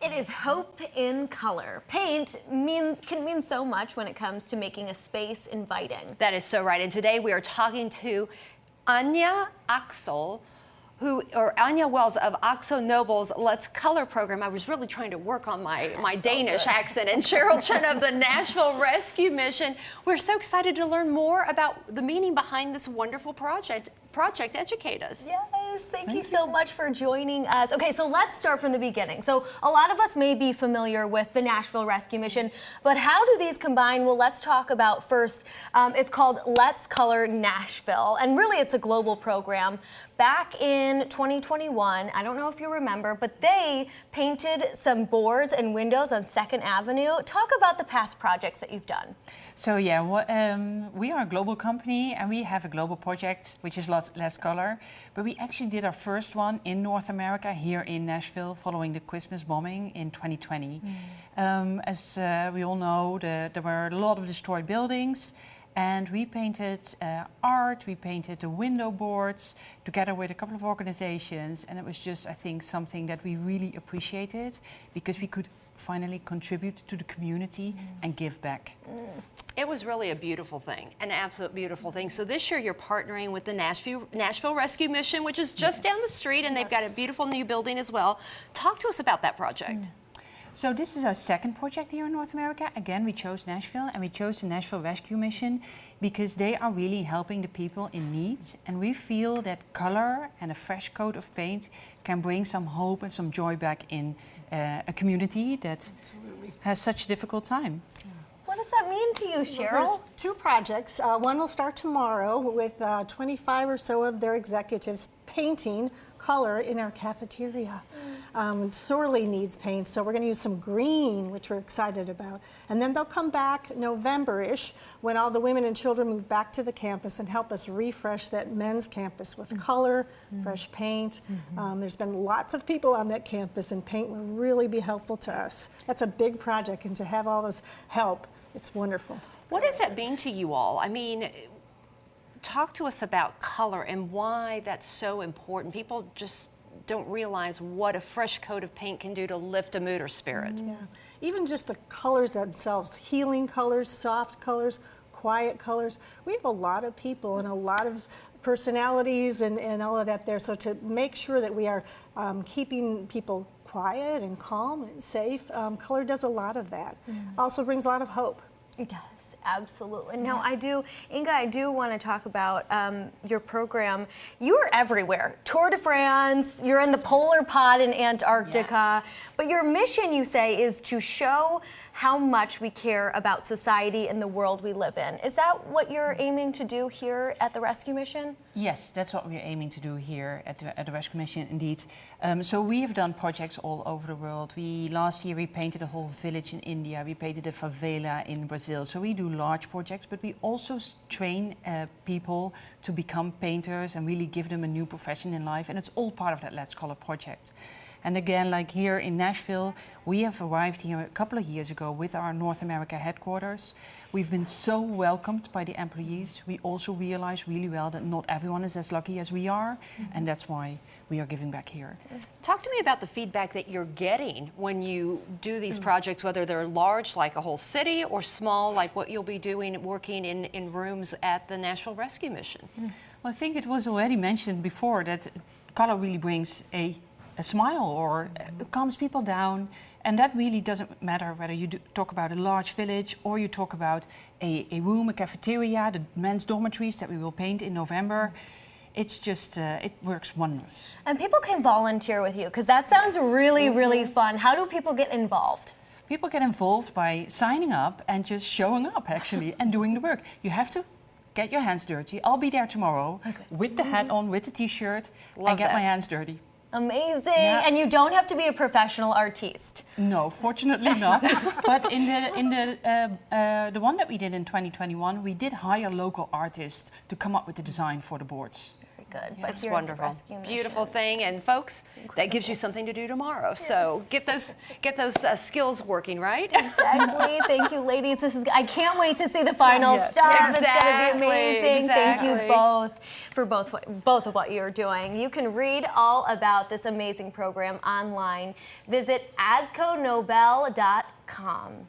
It is hope in color. Paint can mean so much when it comes to making a space inviting. That is so right. And today we are talking to Anya Axel, Anya Wells of Axel Nobel's Let's Color program. I was really trying to work on my Danish accent. And Cheryl Chen of the Nashville Rescue Mission. We're so excited to learn more about the meaning behind this wonderful project. Educate us. Yes, thank you so much for joining us. Okay, so let's start from the beginning. So a lot of us may be familiar with the Nashville Rescue Mission, but how do these combine? Well, let's talk about first, it's called Let's Color Nashville, and really it's a global program. Back in 2021, I don't know if you remember, but they painted some boards and windows on 2nd Avenue. Talk about the past projects that you've done. So yeah, we are a global company and we have a global project which is Let's Color. But we actually did our first one in North America here in Nashville following the Christmas bombing in 2020. As we all know, there were a lot of destroyed buildings. And we painted art, we painted the window boards together with a couple of organizations. And it was just, I think, something that we really appreciated because we could finally contribute to the community and give back. It was really a beautiful thing, an absolute beautiful thing. So this year you're partnering with the Nashville Rescue Mission, which is just down the street, and they've got a beautiful new building as well. Talk to us about that project. So this is our second project here in North America. Again, we chose Nashville and we chose the Nashville Rescue Mission because they are really helping the people in need. And we feel that color and a fresh coat of paint can bring some hope and some joy back in a community that has such a difficult time. What does that mean to you, Cheryl? Well, there's two projects. One will start tomorrow with 25 or so of their executives painting color in our cafeteria. Sorely needs paint, so we're going to use some green, which we're excited about. And then they'll come back November-ish when all the women and children move back to the campus and help us refresh that men's campus with color, fresh paint. There's been lots of people on that campus, and paint will really be helpful to us. That's a big project, and to have all this help, it's wonderful. What does that mean to you all? I mean, talk to us about color and why that's so important. People just don't realize what a fresh coat of paint can do to lift a mood or spirit. Yeah, even just the colors themselves, healing colors, soft colors, quiet colors. We have a lot of people and a lot of personalities and all of that there. So to make sure that we are keeping people quiet and calm and safe, color does a lot of that. Also brings a lot of hope. It does. Absolutely. Now, Inga, I do want to talk about your program. You are everywhere. Tour de France, you're in the polar pod in Antarctica, but your mission, you say, is to show how much we care about society and the world we live in. Is that what you're aiming to do here at the Rescue Mission? Yes, that's what we're aiming to do here at the Rescue Mission, indeed. So we have done projects all over the world. Last year we painted a whole village in India, we painted a favela in Brazil. So we do large projects, but we also train people to become painters and really give them a new profession in life. And it's all part of that Let's Color project. And again, like here in Nashville, we have arrived here a couple of years ago with our North America headquarters. We've been so welcomed by the employees. We also realize really well that not everyone is as lucky as we are, and that's why we are giving back here. Talk to me about the feedback that you're getting when you do these projects, whether they're large, like a whole city, or small, like what you'll be doing, working in rooms at the Nashville Rescue Mission. Well, I think it was already mentioned before that color really brings a smile or calms people down, and that really doesn't matter whether you talk about a large village or you talk about a room, a cafeteria, the men's dormitories that we will paint in November. It's just, it works wonders. And people can volunteer with you, because that sounds really, really fun. How do people get involved? People get involved by signing up and just showing up, actually, and doing the work. You have to get your hands dirty. I'll be there tomorrow with the hat on, with the t-shirt, and get my hands dirty. Amazing. Yeah. And you don't have to be a professional artiste. No, fortunately not. But in the one that we did in 2021, we did hire local artists to come up with the design for the boards. good. But It's here at the wonderful, Rescue Mission, beautiful thing, and folks, that gives you something to do tomorrow. So get those skills working, right? Exactly. Thank you, ladies. I can't wait to see the final stuff. It's going to be amazing. Thank you both for both of what you're doing. You can read all about this amazing program online. Visit asconobel.com.